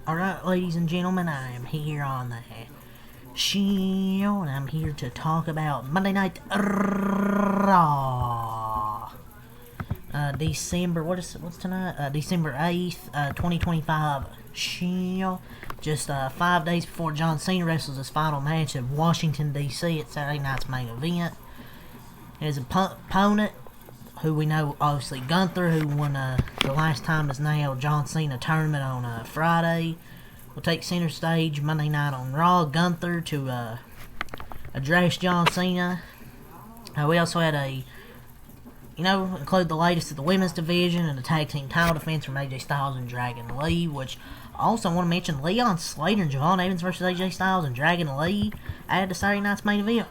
Alright, ladies and gentlemen, I am here on the show, and I'm here to talk about Monday Night Raw. December, what's tonight? December 8th, 2025 show. Just 5 days before John Cena wrestles his final match in Washington, D.C. at Saturday night's main event. His opponent, who we know, obviously, Gunther, who won the last time is now John Cena tournament on Friday, will take center stage Monday night on Raw. Gunther to address John Cena. We also had include the latest of the women's division and the tag team title defense from AJ Styles and Dragon Lee, which I also want to mention Leon Slater and Javon Evans versus AJ Styles and Dragon Lee added to Saturday night's main event.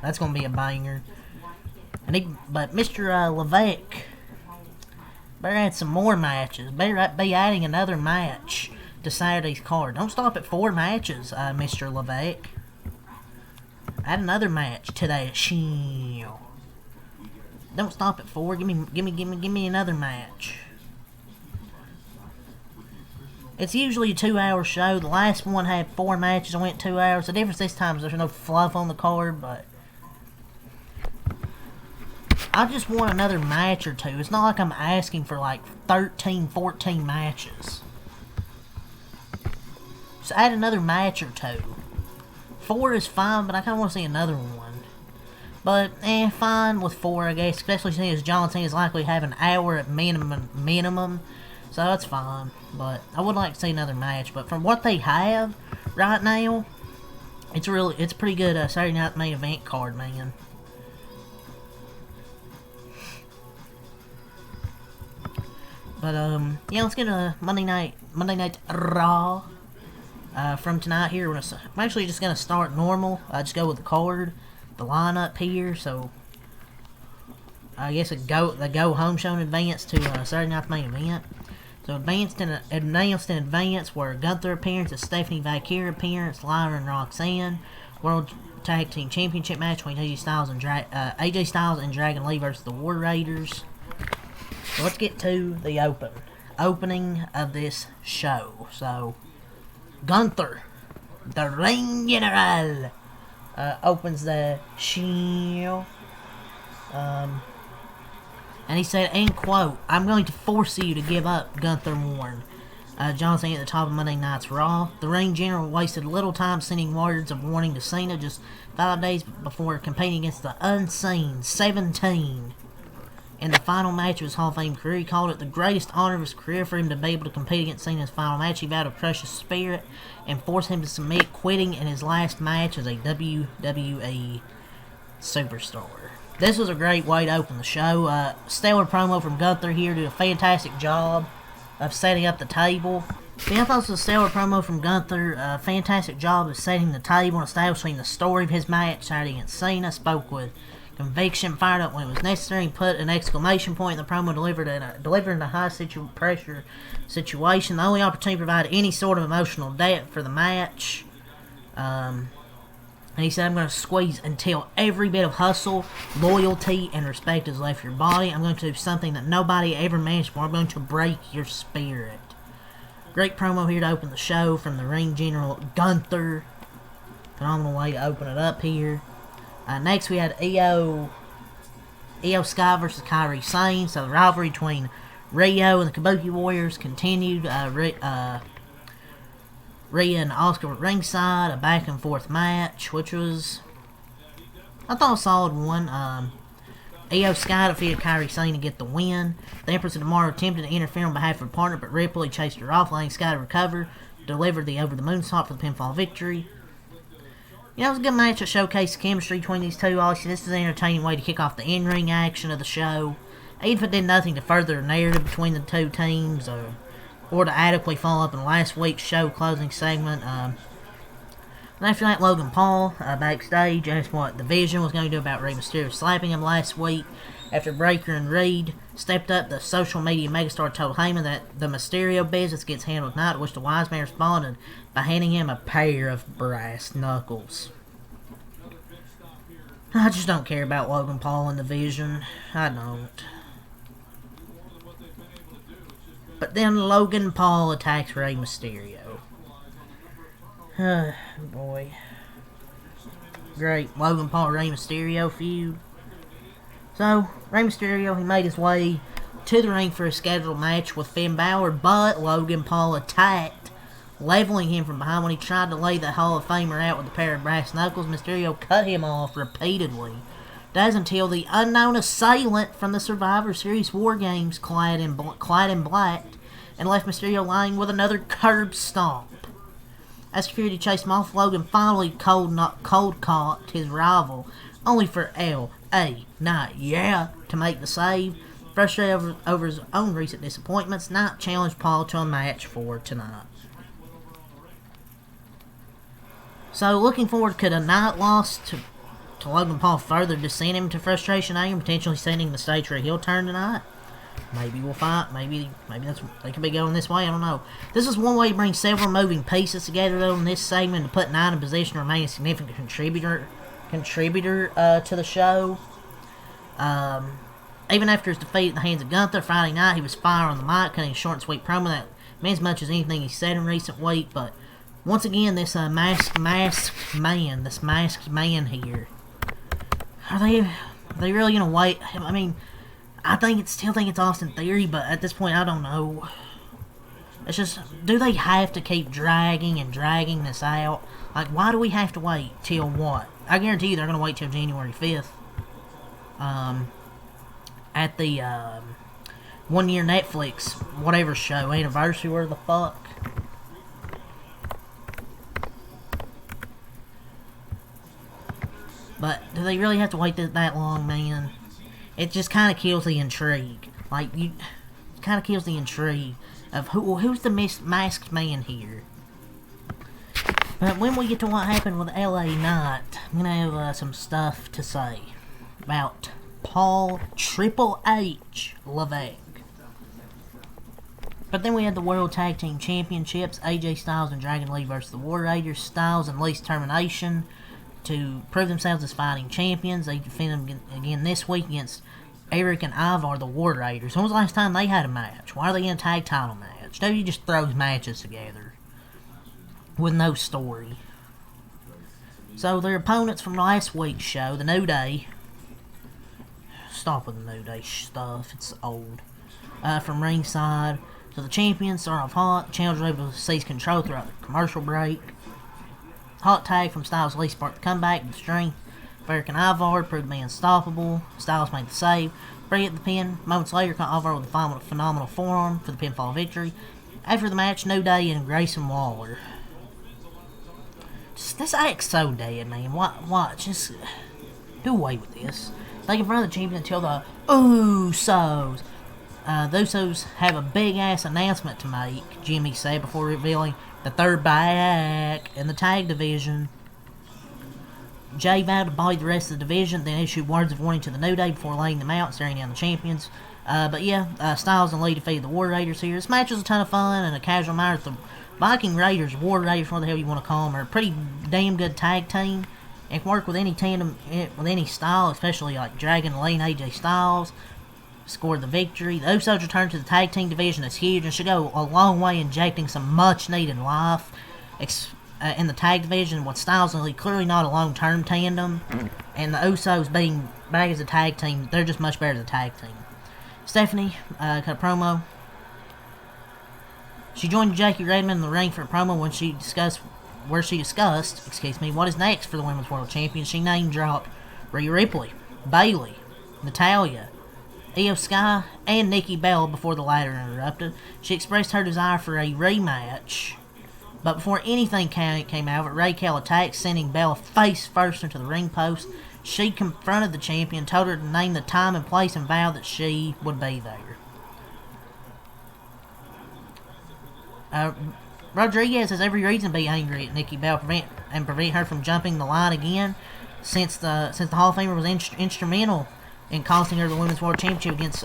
That's going to be a banger. But Mr. Levesque better add some more matches. Better be adding another match to Saturday's card. Don't stop at 4 matches, Mr. Levesque. Add another match to that show. Don't stop at 4. Give me another match. It's usually a 2-hour show. The last one had 4 matches and went 2 hours. The difference this time is there's no fluff on the card, but I just want another match or 2. It's not like I'm asking for like 13, 14 matches. Just add another match or 2. 4 is fine, but I kind of want to see another one. But, fine with 4, I guess. Especially since John Cena is likely to have an hour at minimum. So that's fine. But I would like to see another match. But from what they have right now, it's a pretty good Saturday night main event card, man. But, let's get a Monday Night Raw from tonight here. I'm actually just going to start normal. Just go with the card, the lineup here. So, I guess the go home show in advance to Saturday night's main event. So, announced in advance were Gunther appearance, Stephanie Valkyrie appearance, Lyra and Roxanne, World Tag Team Championship match between AJ Styles and Dragon Lee versus the War Raiders. So let's get to the opening of this show. So, Gunther, the Ring General, opens the show. And he said, end quote, "I'm going to force you to give up," Gunther warned. John Cena at the top of Monday Night's Raw. The Ring General wasted little time sending words of warning to Cena just 5 days before competing against the Unseen 17. In the final match of his Hall of Fame career, he called it the greatest honor of his career for him to be able to compete against Cena in his final match. He vowed to crush his spirit and force him to submit, quitting in his last match as a WWE superstar. This was a great way to open the show. Stellar promo from Gunther here, did a fantastic job of setting up the table. I thought this was a stellar promo from Gunther. Fantastic job of setting the table and establishing the story of his match Saturday against Cena. Spoke with conviction, fired up when it was necessary, and put an exclamation point in the promo delivered in a high pressure situation. The only opportunity to provide any sort of emotional depth for the match. And he said, "I'm going to squeeze until every bit of hustle, loyalty, and respect has left your body. I'm going to do something that nobody ever managed before. I'm going to break your spirit." Great promo here to open the show from the Ring General Gunther. Phenomenal way to open it up here. Next we had Io Sky versus Kairi Sane. So the rivalry between Rio and the Kabuki Warriors continued. Rhea and Asuka were ringside, a back and forth match, which was, I thought, a solid one. Io Sky defeated Kairi Sane to get the win. The Empress of Tomorrow attempted to interfere on behalf of her partner, but Ripley chased her off, allowing Sky to recover, delivered the over the moonsault for the pinfall victory. It was a good match that showcased the chemistry between these two. Obviously, this is an entertaining way to kick off the in-ring action of the show. Even if it did nothing to further the narrative between the two teams, or to adequately follow up in last week's show closing segment. And after that, Logan Paul, backstage, asked what the Vision was going to do about Rey Mysterio slapping him last week. After Breakker and Reed stepped up, the social media megastar told Heyman that the Mysterio business gets handled tonight, to which the wise man responded by handing him a pair of brass knuckles. I just don't care about Logan Paul and the Vision. I don't. But then Logan Paul attacks Rey Mysterio. Boy. Great. Logan Paul, Rey Mysterio feud. So, Rey Mysterio, he made his way to the ring for a scheduled match with Finn Balor, but Logan Paul attacked, leveling him from behind when he tried to lay the Hall of Famer out with a pair of brass knuckles. Mysterio cut him off repeatedly. Does until the unknown assailant from the Survivor Series War Games, clad in black, and left Mysterio lying with another curb stomp. As security chased him off, Logan finally cold caught his rival, only for L.A. Knight, to make the save. Frustrated over his own recent disappointments, Knight challenged Paul to a match for tonight. So, looking forward, could a Knight loss to Logan Paul further descend him to frustration, anger, potentially setting the stage for a heel turn tonight? Maybe we'll fight. Maybe they could be going this way. I don't know. This is one way to bring several moving pieces together, though, in this segment to put Knight in position to remain a significant contributor to the show. Even after his defeat at the hands of Gunther Friday night, he was fire on the mic, cutting a short and sweet promo that meant as much as anything he said in recent week. But once again, this masked man here. Are they really gonna wait? I mean, I still think it's Austin Theory, but at this point, I don't know. It's just, do they have to keep dragging this out? Like, why do we have to wait till what? I guarantee you they're gonna wait till January 5th. At the 1 year Netflix whatever show anniversary, where the fuck. But do they really have to wait that long, man? It just kind of kills the intrigue. Kind of kills the intrigue of who's the masked man here. But when we get to what happened with L.A. Knight, I'm gonna have some stuff to say about Paul Triple H Levesque. But then we had the World Tag Team Championships, AJ Styles and Dragon Lee versus the War Raiders. Styles and Lee's determination to prove themselves as fighting champions. They defend them again this week against Eric and Ivar, the War Raiders. When was the last time they had a match? Why are they in a tag title match? WWE just throws matches together with no story. So their opponents from last week's show, the New Day. Stop with the New Day stuff, it's old. From ringside. So the champions start off hot. Challengers were able to seize control throughout the commercial break. Hot tag from Styles Lee sparked the comeback with strength. Eric and Ivar proved to be unstoppable. Styles made the save. Bray at the pin. Moments later, caught Ivar with a phenomenal forearm for the pinfall victory. After the match, New Day and Grayson Waller. Just, this act's so dead, man. What? Just do away with this. They confront the champion until the Usos. The Usos have a big-ass announcement to make, Jimmy said before revealing that they're back in the tag division. Jay vowed to bully the rest of the division, then issued words of warning to the New Day before laying them out, staring down the champions. Styles and Lee defeated the War Raiders here. This match was a ton of fun and a casual matter. The Viking Raiders, War Raiders, what the hell you want to call them, are a pretty damn good tag team. And can work with any tandem, with any style, especially like Dragon Lee and AJ Styles. Scored the victory. The Usos returned to the tag team division is huge and should go a long way injecting some much needed life in the tag division, with Styles and Lee clearly not a long-term tandem, and the Usos being back as a tag team, they're just much better as a tag team. Stephanie cut a promo. She joined Jackie Redmond in the ring for a promo when she discussed what is next for the Women's World Champions. She name-dropped Rhea Ripley, Bayley, Natalya, Io Sky, and Nikki Bella before the latter interrupted. She expressed her desire for a rematch, but before anything came out of it, Raquel attacked, sending Bella face first into the ring post. She confronted the champion, told her to name the time and place, and vowed that she would be there. Rodriguez has every reason to be angry at Nikki Bella and prevent her from jumping the line again, since the Hall of Famer was instrumental in costing her the Women's World Championship against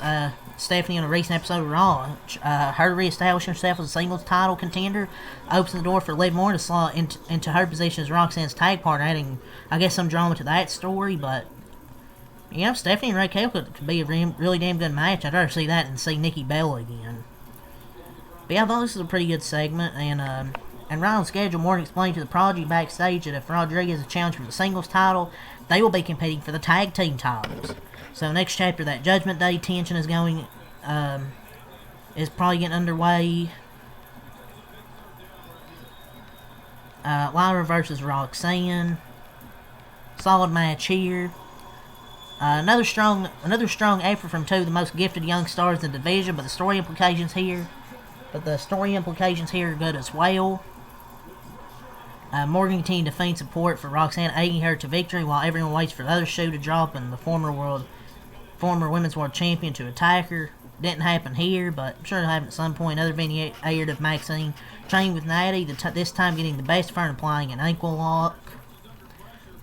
Stephanie on a recent episode of Raw. Her re-establishing herself as a singles title contender opens the door for Liv Morgan to slot into her position as Roxanne's tag partner, adding, I guess, some drama to that story. But Stephanie and Raquel could be a really damn good match. I'd rather see that than see Nikki Bella again. But yeah, I thought this was a pretty good segment, and right on schedule, Morgan explained to the Prodigy backstage that if Rodriguez is challenged for the singles title, they will be competing for the tag team titles. So next chapter, that Judgment Day tension is going, is probably getting underway. Lyra versus Roxanne. Solid match here. Another strong effort from two of the most gifted young stars in the division, but the story implications here are good as well. Morgan continued to feign support for Roxanne, aiding her to victory while everyone waits for the other shoe to drop and the former women's world champion to attack her. Didn't happen here, but I'm sure it'll happen at some point. Another vignette aired of Maxine training with Natty, this time getting the best of her and applying an ankle lock.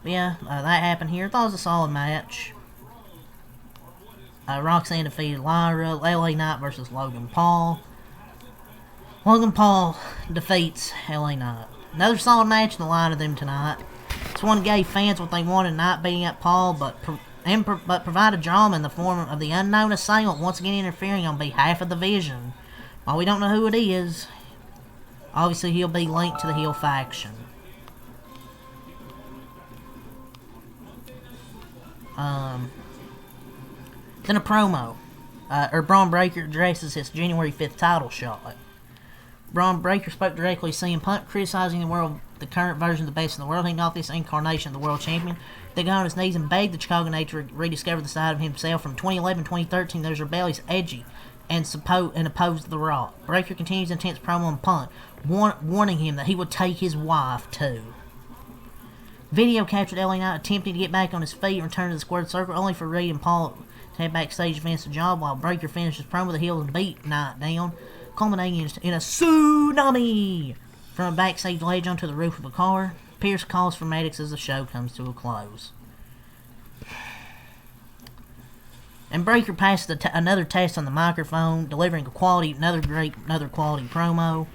But yeah, that happened here. I thought it was a solid match. Roxanne defeated Lyra. LA Knight versus Logan Paul. Logan Paul defeats LA Knight. Another solid match in the line of them tonight. This one gave fans what they wanted, not beating up Paul, but provided drama in the form of the unknown assailant once again interfering on behalf of the Vision. While we don't know who it is, obviously he'll be linked to the heel faction. Then a promo. Braun Breaker addresses his January 5th title shot. Braun Breaker spoke directly to CM Punk, criticizing the current version of the best in the world. He not this incarnation of the world champion. They got on his knees and begged the Chicago native to rediscover the side of himself from 2011-2013. Those rebellious, edgy, and opposed The Rock. Breaker continues intense promo on Punk, warning him that he would take his wife too. Video captured LA Knight attempting to get back on his feet and return to the squared circle, only for Reed and Paul to head backstage to finish the job while Breaker finishes promo with the heels and beat Knight down, culminating in a tsunami from a backstage ledge onto the roof of a car. Pierce calls for medics as the show comes to a close. And Breaker passes another test on the microphone, delivering another quality promo.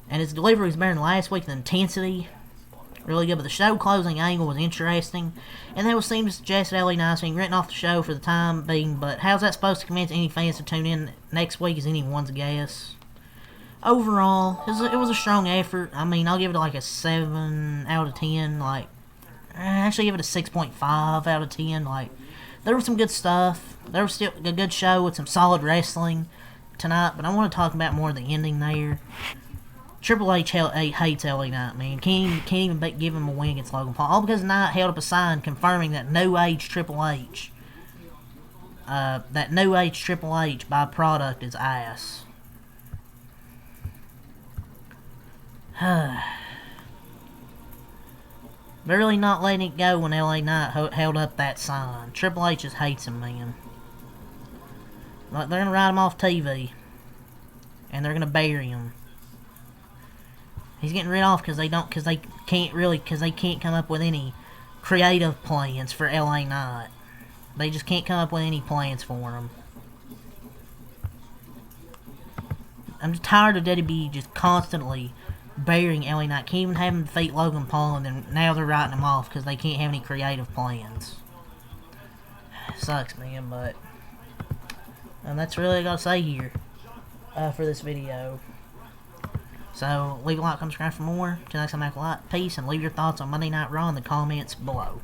And his delivery was better than last week. The intensity, really good, but the show closing angle was interesting. And that would seem to suggest that LA Knight's being written off the show for the time being, but how's that supposed to convince any fans to tune in next week is anyone's guess. Overall, it was a strong effort. I mean, I'll give it like a 7 out of 10. Actually give it a 6.5 out of 10. There was some good stuff. There was still a good show with some solid wrestling tonight, but I want to talk about more of the ending there. Triple H hates LA Knight, man. Can't even give him a win against Logan Paul. All because Knight held up a sign confirming that New Age Triple H, byproduct is ass. They're really not letting it go when LA Knight held up that sign. Triple H just hates him, man. They're gonna write him off TV, and they're gonna bury him. He's getting rid off because they can't come up with any creative plans for LA Knight. They just can't come up with any plans for him. I'm just tired of WWE just constantly burying LA Knight. Can't even have him defeat Logan Paul, and then now they're writing him off because they can't have any creative plans. Sucks, man, but that's really all I gotta say here for this video. So, leave a like, comment, subscribe for more. Till next time, have a like, peace, and leave your thoughts on Monday Night Raw in the comments below.